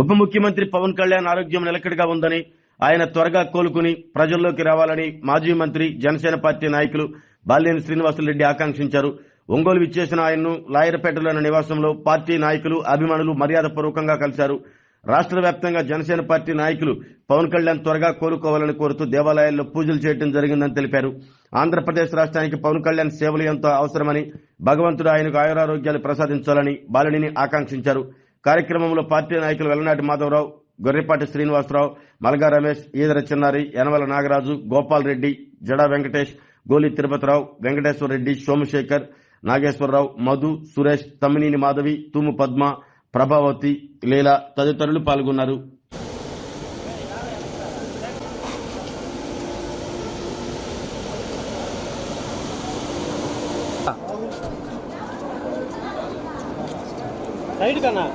ఉప ముఖ్యమంత్రి పవన్ కళ్యాణ్ ఆరోగ్యం నిలకడగా ఉందని, ఆయన త్వరగా కోలుకుని ప్రజల్లోకి రావాలని మాజీ మంత్రి జనసేన పార్టీ నాయకులు బాలినేని శ్రీనివాసులరెడ్డి ఆకాంక్షించారు. ఒంగోలు విచ్చేసిన ఆయన్ను లాయర్పేటలోని నివాసంలో పార్టీ నాయకులు, అభిమానులు మర్యాదపూర్వకంగా కలిశారు. రాష్ట్ర వ్యాప్తంగా జనసేన పార్టీ నాయకులు పవన్ కళ్యాణ్ త్వరగా కోలుకోవాలని కోరుతూ దేవాలయాల్లో పూజలు చేయడం జరిగిందని తెలిపారు. ఆంధ్రప్రదేశ్ రాష్ట్రానికి పవన్ కళ్యాణ్ సేవలు ఎంతో అవసరమని, భగవంతుడు ఆయనకు ఆయురారోగ్యాలు ప్రసాదించాలని బాలినేని ఆకాంక్షించారు. కార్యక్రమంలో పార్టీ నాయకులు వెల్లనాటి మాధవరావు, గొర్రెపాటి శ్రీనివాసరావు, మల్గా రమేష్, ఈదర చిన్నారి, యనమల నాగరాజు, గోపాల్ రెడ్డి, జడా వెంకటేష్, గోలి తిరుపతిరావు, వెంకటేశ్వర రెడ్డి, సోమశేఖర్, నాగేశ్వరరావు, మధు, సురేష్, తమ్మినేని మాధవి, తుమ్ము పద్మ, ప్రభావతి, లీలా తదితరులు పాల్గొన్నారు. సైడ్ కన్నా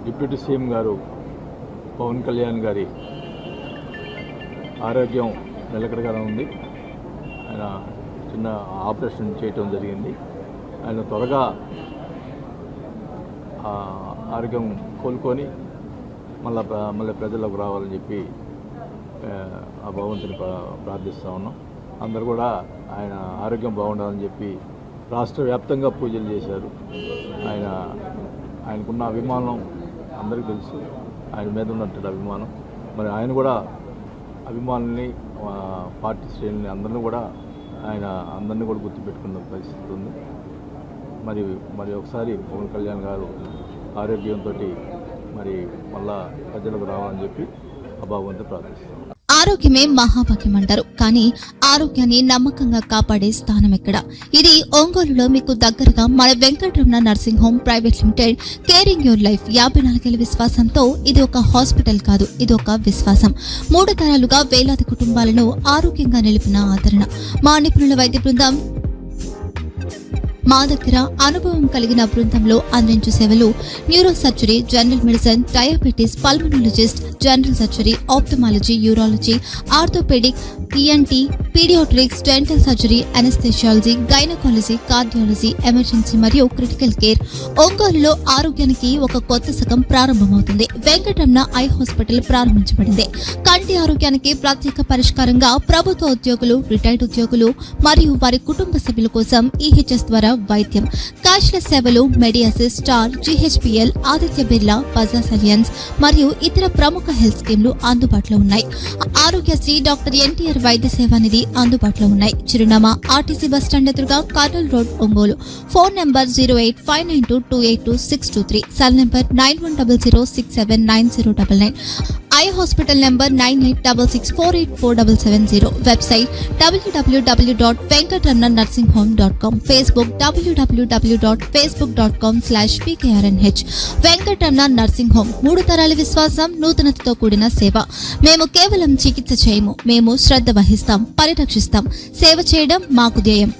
డిప్యూటీ సీఎం గారు పవన్ కళ్యాణ్ గారి ఆరోగ్యం నిలకడగానే ఉంది. ఆయన చిన్న ఆపరేషన్ చేయటం జరిగింది. ఆయన త్వరగా ఆరోగ్యం కోలుకొని మళ్ళీ ప్రజలకు రావాలని చెప్పి ఆ భగవంతుని ప్రార్థిస్తూ ఉన్నాం. అందరూ కూడా ఆయన ఆరోగ్యం బాగుండాలని చెప్పి రాష్ట్ర వ్యాప్తంగా పూజలు చేశారు. ఆయనకున్న అభిమానం అందరికీ తెలుసు, ఆయన మీద ఉన్నట్టు అభిమానం. మరి ఆయన కూడా అభిమానుల్ని, పార్టీ శ్రేణుల్ని అందరినీ కూడా గుర్తుపెట్టుకున్న పరిస్థితి ఉంది. మరి ఒకసారి పవన్ కళ్యాణ్ గారు ఆరోగ్యంతో మరి మళ్ళా ప్రజలకు రావాలని చెప్పి ఆ భగవంతుని ప్రార్థిస్తాం. ఆరోగ్యమే మహాభాగ్యం అంటారు, కానీ ఆరోగ్యాన్ని నమ్మకంగా కాపాడే స్థానం ఎక్కడ? ఇది ఒంగోలులో మీకు దగ్గరగా మన Venkataramana nursing home private limited. Caring your life 54 ఏళ్ల విశ్వాసంతో ఇది ఒక హాస్పిటల్ కాదు, ఇది ఒక విశ్వాసం. 3 తరాలుగా వేలాది కుటుంబాలను ఆరోగ్యంగా నిలిపిన ఆదరణ. మా నిపుణుల వైద్య బృందం మా దగ్గర అనుభవం కలిగిన బృందంలో అందించే సేవలు: neuro surgery, general medicine, diabetes, pulmonologist, general surgery, ophthalmology, urology, orthopaedic, ENT, paediatrics, dental surgery, anaesthesiology, gynaecology, cardiology, emergency మరియు క్రిటికల్ కేర్. ఒంగోలులో ఆరోగ్యానికి ఒక కొత్త శకం ప్రారంభమవుతుంది. వెంకటరమణ ఐ హాస్పిటల్ ప్రారంభించబడింది. కంటి ఆరోగ్యానికి ప్రత్యేక పరిష్కారంగా ప్రభుత్వ ఉద్యోగులు, రిటైర్డ్ ఉద్యోగులు మరియు వారి కుటుంబ సభ్యుల కోసం ఈహెచ్ఎస్ ద్వారా వైద్యం. క్యాష్లెస్ సేవలు Medi Assist, Star, GHPL, Aditya Birla, Bajaj Allianz మరియు ఇతర ప్రముఖ హెల్త్ స్కీమ్లు అందుబాటులో ఉన్నాయి. ఆరోగ్యశ్రీ, డాక్టర్ ఎన్టీఆర్ వైద్య సేవా నిధి అందుబాటులో ఉన్నాయి. చిరునామా ఆర్టీసీ బస్టాండ్ ఎదురుగా, Kurnool road, Ongole. Phone number 08592282623, cell number 9100679099. Eye hospital number 9866484770. Website www.venkatramananursinghome.com. Facebook www.facebook.com/pkrnh. Venkataramana nursing home, 3 తరాల విశ్వాసం, నూతనతతో కూడిన సేవ. మేము కేవలం చికిత్స చేయము, మేము శ్రద్ధ వహిస్తాం, పరిరక్షిస్తాం. సేవ చేయడం మాకు ధ్యేయం.